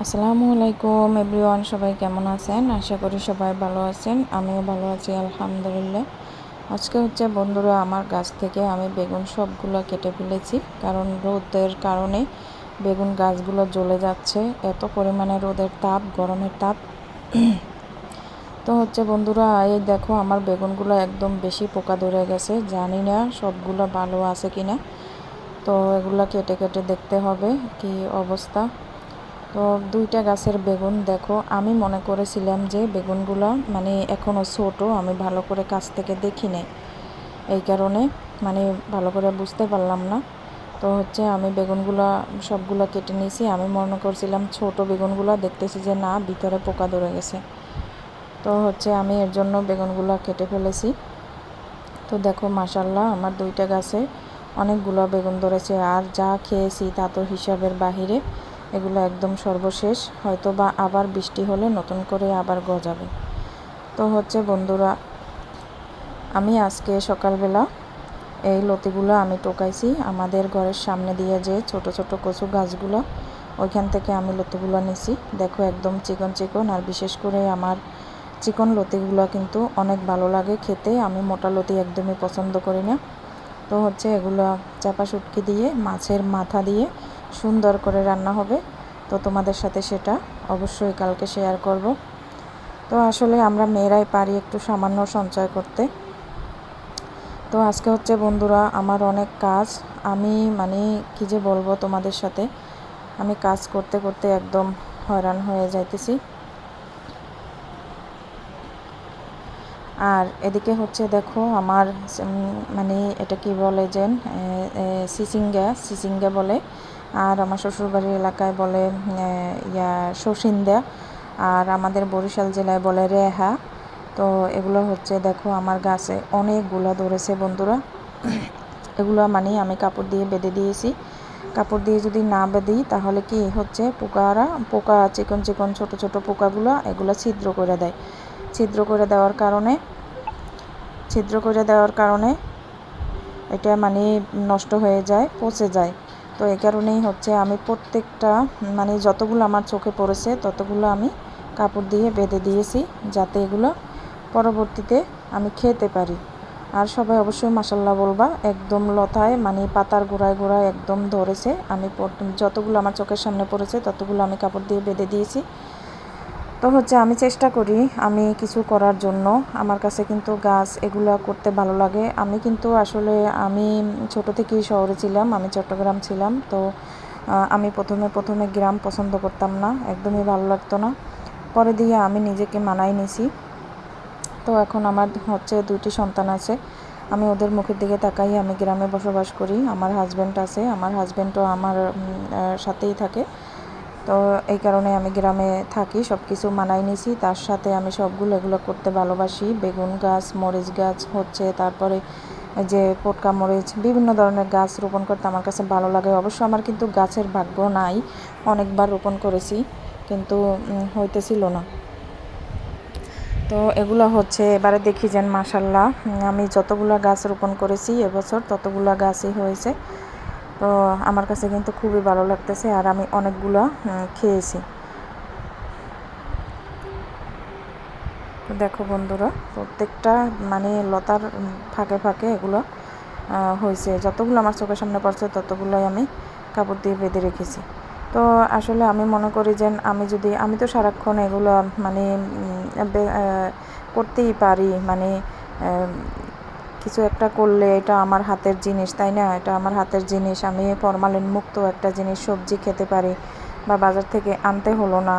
আসসালামু আলাইকুম এভরিওয়ান, সবাই কেমন আছেন? আশা করি সবাই ভালো আছেন। আমিও ভালো আছি আলহামদুলিল্লাহ। আজকে হচ্ছে বন্ধুরা, আমার গাছ থেকে আমি বেগুন সবগুলো কেটে ফেলেছি, কারণ রোদের কারণে বেগুন গাছগুলো জ্বলে যাচ্ছে। এত পরিমাণে রোদের তাপ, গরমের তাপ। তো হচ্ছে বন্ধুরা, এই দেখো আমার বেগুনগুলো একদম বেশি পোকা ধরে গেছে। জানি না সবগুলো ভালো আছে কিনা। তো এগুলো কেটে কেটে দেখতে হবে কি অবস্থা। তো দুইটা গাছের বেগুন দেখো, আমি মনে করেছিলাম যে বেগুনগুলো মানে এখনও ছোটো, আমি ভালো করে কাছ থেকে দেখি নাই, এই কারণে মানে ভালো করে বুঝতে পারলাম না। তো হচ্ছে আমি বেগুনগুলো সবগুলো কেটে নিয়েছি। আমি মনে করছিলাম ছোট বেগুনগুলো, দেখতেছি যে না, ভিতরে পোকা ধরে গেছে। তো হচ্ছে আমি এর জন্য বেগুনগুলো কেটে ফেলেছি। তো দেখো মাশাল্লাহ, আমার দুইটা গাছে অনেকগুলো বেগুন ধরেছে। আর যা খেয়েছি তা তো হিসাবের বাহিরে। এগুলো একদম সর্বশেষ, হয়তো বা আবার বৃষ্টি হলে নতুন করে আবার গজাবে। তো হচ্ছে বন্ধুরা, আমি আজকে সকালবেলা এই লতিগুলো আমি টোকাইছি আমাদের ঘরের সামনে দিয়ে, যে ছোট ছোট কচু গাছগুলো, ওইখান থেকে আমি লতিগুলো নিছি। দেখো একদম চিকন চিকন, আর বিশেষ করে আমার চিকন লতিগুলো কিন্তু অনেক ভালো লাগে খেতে। আমি মোটা লতি একদমই পছন্দ করি না। তো হচ্ছে এগুলো চাপা শুটকি দিয়ে, মাছের মাথা দিয়ে সুন্দর করে রান্না হবে। তো তোমাদের সাথে সেটা অবশ্যই কালকে শেয়ার করব। তো আসলে আমরা মেয়েরাই পারি একটু সামান্য সঞ্চয় করতে। তো আজকে হচ্ছে বন্ধুরা আমার অনেক কাজ। আমি মানে কি যে বলবো তোমাদের সাথে, আমি কাজ করতে করতে একদম হয়রান হয়ে যাইতেছি। আর এদিকে হচ্ছে দেখো আমার মানে এটা কি বলে যে সিসিঙ্গা বলে, আর আমার শ্বশুরবাড়ির এলাকায় বলে শসিন্দা, আর আমাদের বরিশাল জেলায় বলে রেহা। তো এগুলো হচ্ছে দেখো আমার গাছে অনেকগুলো ধরেছে বন্ধুরা। এগুলো মানে আমি কাপড় দিয়ে বেঁধে দিয়েছি। কাপড় দিয়ে যদি না বেঁধি তাহলে কি হচ্ছে, পোকা চিকন চিকন ছোট ছোট পোকাগুলো এগুলো ছিদ্র করে দেওয়ার কারণে এটা মানে নষ্ট হয়ে যায়, পচে যায়। তো এই কারণেই হচ্ছে আমি প্রত্যেকটা মানে যতগুলো আমার চোখে পড়েছে ততগুলো আমি কাপড় দিয়ে বেঁধে দিয়েছি, যাতে এগুলো পরবর্তীতে আমি খেতে পারি। আর সবাই অবশ্যই মাশাল্লাহ বলবা, একদম লতায় মানে পাতার গোড়ায় গোড়ায় একদম ধরেছে। আমি যতগুলো আমার চোখের সামনে পড়েছে ততগুলো আমি কাপড় দিয়ে বেঁধে দিয়েছি। তো হচ্ছে আমি চেষ্টা করি আমি কিছু করার জন্য। আমার কাছে কিন্তু গাছ এগুলো করতে ভালো লাগে। আমি কিন্তু আসলে আমি ছোট থেকেই শহরে ছিলাম, আমি চট্টগ্রাম ছিলাম। তো আমি প্রথমে গ্রাম পছন্দ করতাম না, একদমই ভালো লাগতো না। পরে দিয়ে আমি নিজেকে মানায় নিছি। তো এখন আমার হচ্ছে দুইটি সন্তান আছে। আমি ওদের মুখের দিকে তাকাই, আমি গ্রামে বসবাস করি। আমার হাজব্যান্ড আছে, আমার হাজব্যান্ডও আমার সাথেই থাকে। তো এই কারণে আমি গ্রামে থাকি, সব কিছু মানায় নিছি। তার সাথে আমি এগুলো করতে ভালোবাসি। বেগুন গাছ, মরিচ গাছ হচ্ছে, তারপরে যে পটকা মরিচ, বিভিন্ন ধরনের গাছ রোপণ করতে আমার কাছে ভালো লাগে। অবশ্য আমার কিন্তু গাছের ভাগ্য নাই, অনেকবার রোপণ করেছি কিন্তু হইতেছিল না। তো এগুলো হচ্ছে এবারে দেখি যেন মাশাল্লাহ, আমি যতগুলো গাছ রোপণ করেছি এবছর ততগুলো গাছই হয়েছে। তো আমার কাছে কিন্তু খুবই ভালো লাগতেছে, আর আমি অনেকগুলো খেয়েছি। তো দেখো বন্ধুরা, প্রত্যেকটা মানে লতার ফাঁকে ফাঁকে এগুলো হয়েছে। যতগুলো আমার চোখের সামনে পড়ছে ততগুলোই আমি কাপড় দিয়ে বেঁধে রেখেছি। তো আসলে আমি মনে করি যে আমি তো সারাক্ষণ এগুলো মানে করতেই পারি, মানে কিছু একটা করলে এটা আমার হাতের জিনিস, তাই না? এটা আমার হাতের জিনিস, আমি ফরমালিন মুক্ত একটা জিনিস সবজি খেতে পারি, বা বাজার থেকে আনতে হলো না।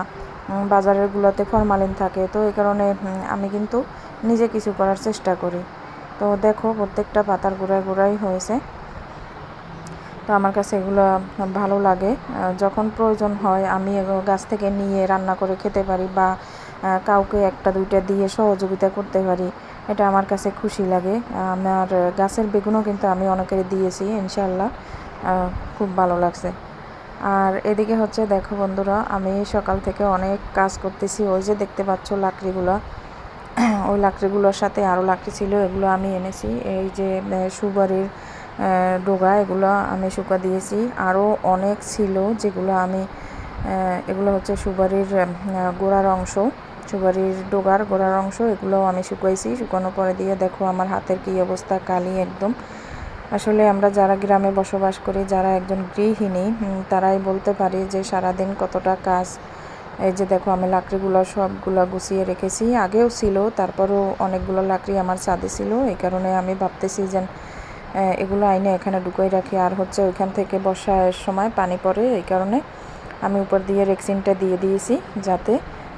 বাজারেরগুলোতে ফরমালিন থাকে, তো এই কারণে আমি কিন্তু নিজে কিছু করার চেষ্টা করি। তো দেখো প্রত্যেকটা পাতার গোড়ায় গোড়ায় হয়েছে। তো আমার কাছে এগুলো ভালো লাগে। যখন প্রয়োজন হয় আমি এগুলো গাছ থেকে নিয়ে রান্না করে খেতে পারি, বা কাউকে একটা দুইটা দিয়ে সহযোগিতা করতে পারি, এটা আমার কাছে খুশি লাগে। আমার গাছের বেগুনও কিন্তু আমি অনেকের দিয়েছি, ইনশাআল্লাহ খুব ভালো লাগছে। আর এদিকে হচ্ছে দেখো বন্ধুরা, আমি সকাল থেকে অনেক কাজ করতেছি। ওই যে দেখতে পাচ্ছ লাকড়িগুলো, ওই লাকড়িগুলোর সাথে আরও লাকড়ি ছিল, এগুলো আমি এনেছি। এই যে সুপারির ডোগা, এগুলো আমি শুকা দিয়েছি। আরও অনেক ছিল যেগুলো আমি এগুলো হচ্ছে সুপারির গোড়ার অংশ, সুপারির ডোগার গোড়ার অংশ, এগুলোও আমি শুকাইছি। শুকানোর পরে দিয়ে দেখো আমার হাতের কী অবস্থা, কালি একদম। আসলে আমরা যারা গ্রামে বসবাস করি, যারা একজন গৃহিণী, তারাই বলতে পারি যে সারাদিন কতটা কাজ। এই যে দেখো আমি লাকড়িগুলো সবগুলো গুছিয়ে রেখেছি, আগেও ছিল, তারপরও অনেকগুলো লাকড়ি আমার ছাদে ছিল। এই কারণে আমি ভাবতেছি যে এগুলো আইনে এখানে ঢুকাই রাখি। আর হচ্ছে ওইখান থেকে বর্ষার সময় পানি পড়ে, এই কারণে আমি উপর দিয়ে রেক্সিনটা দিয়ে দিয়েছি যাতে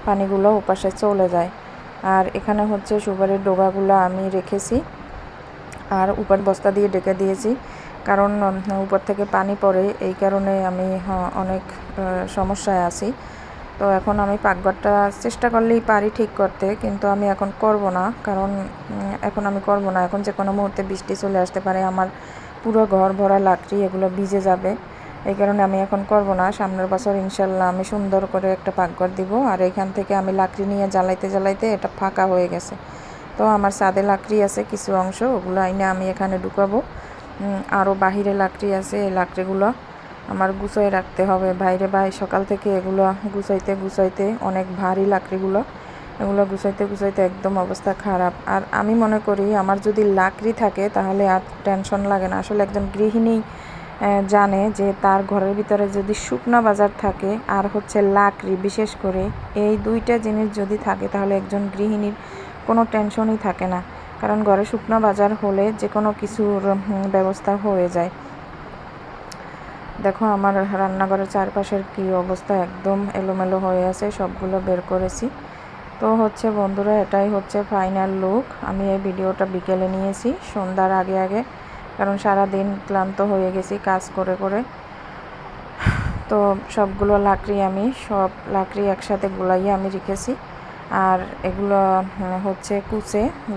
পানিগুলো ওপাশে চলে যায়। আর এখানে হচ্ছে সুপারির ডোগাগুলো আমি রেখেছি আর উপর বস্তা দিয়ে ঢেকে দিয়েছি, কারণ উপর থেকে পানি পড়ে, এই কারণে আমি অনেক সমস্যায় আছি। তো এখন আমি পাকঘরটা চেষ্টা করলেই পারি ঠিক করতে, কিন্তু আমি এখন করব না, কারণ এখন যে কোনো মুহূর্তে বৃষ্টি চলে আসতে পারে, আমার পুরো ঘর ভরা লাকড়ি এগুলো ভিজে যাবে। এই কারণে আমি এখন করব না। সামনের বছর ইনশাল্লাহ আমি সুন্দর করে একটা পাকঘর দিব। আর এখান থেকে আমি লাকড়ি নিয়ে জ্বালাইতে জ্বালাইতে এটা ফাঁকা হয়ে গেছে। তো আমার ছাদে লাকড়ি আছে কিছু অংশ, ওগুলো আইনে আমি এখানে ঢুকাবো। আরও বাহিরে লাকড়ি আছে, এই লাকড়িগুলো আমার গুছাই রাখতে হবে। বাইরে সকাল থেকে এগুলো গুছাইতে অনেক ভারী লাকড়িগুলো, এগুলো গুছাইতে একদম অবস্থা খারাপ। আর আমি মনে করি আমার যদি লাকড়ি থাকে তাহলে আর টেনশন লাগে না। আসলে একজন গৃহিণী জানে যে তার ঘরের ভিতরে যদি শুকনা বাজার থাকে আর হচ্ছে লাকড়ি, বিশেষ করে এই দুইটা জিনিস যদি থাকে তাহলে একজন গৃহিণীর কোনো টেনশনই থাকে না, কারণ ঘরে শুকনো বাজার হলে যে কোনো কিছুর ব্যবস্থা হয়ে যায়। দেখো আমার রান্নাঘরের চারপাশের কি অবস্থা, একদম এলোমেলো হয়ে আছে, সবগুলো বের করেছি। তো হচ্ছে বন্ধুরা, এটাই হচ্ছে ফাইনাল লুক। আমি এই ভিডিওটা বিকেলে নিয়েছি, সন্ধ্যার আগে, কারণ সারা দিন ক্লান্ত হয়ে গেছি কাজ করে করে। তো সবগুলো সব লাকড়ি একসাথে গোলাইয়ে আমি রেখেছি। আর এগুলো হচ্ছে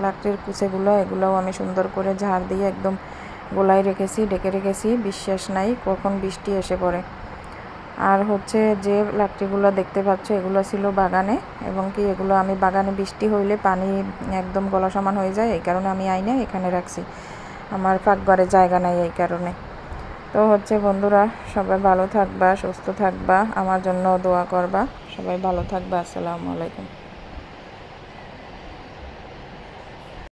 লাকড়ির কুচেগুলো, এগুলোও আমি সুন্দর করে ঝাড় দিয়ে একদম গোলাই রেখেছি, ডেকে রেখেছি। বিশ্বাস নাই কখন বৃষ্টি এসে পড়ে। আর হচ্ছে যে লাকড়িগুলো দেখতে পাচ্ছ, এগুলো ছিল বাগানে, এবং কি এগুলো আমি বাগানে বৃষ্টি হইলে পানি একদম গলা সমান হয়ে যায়, এই কারণে আমি আইনে এখানে রাখছি। আমার পাকঘরে জায়গা নাই এই কারণে। তো হচ্ছে বন্ধুরা, সবাই ভালো থাকবা, সুস্থ থাকবা, আমার জন্য দোয়া করবা। সবাই ভালো থাকবা। আসসালামু আলাইকুম।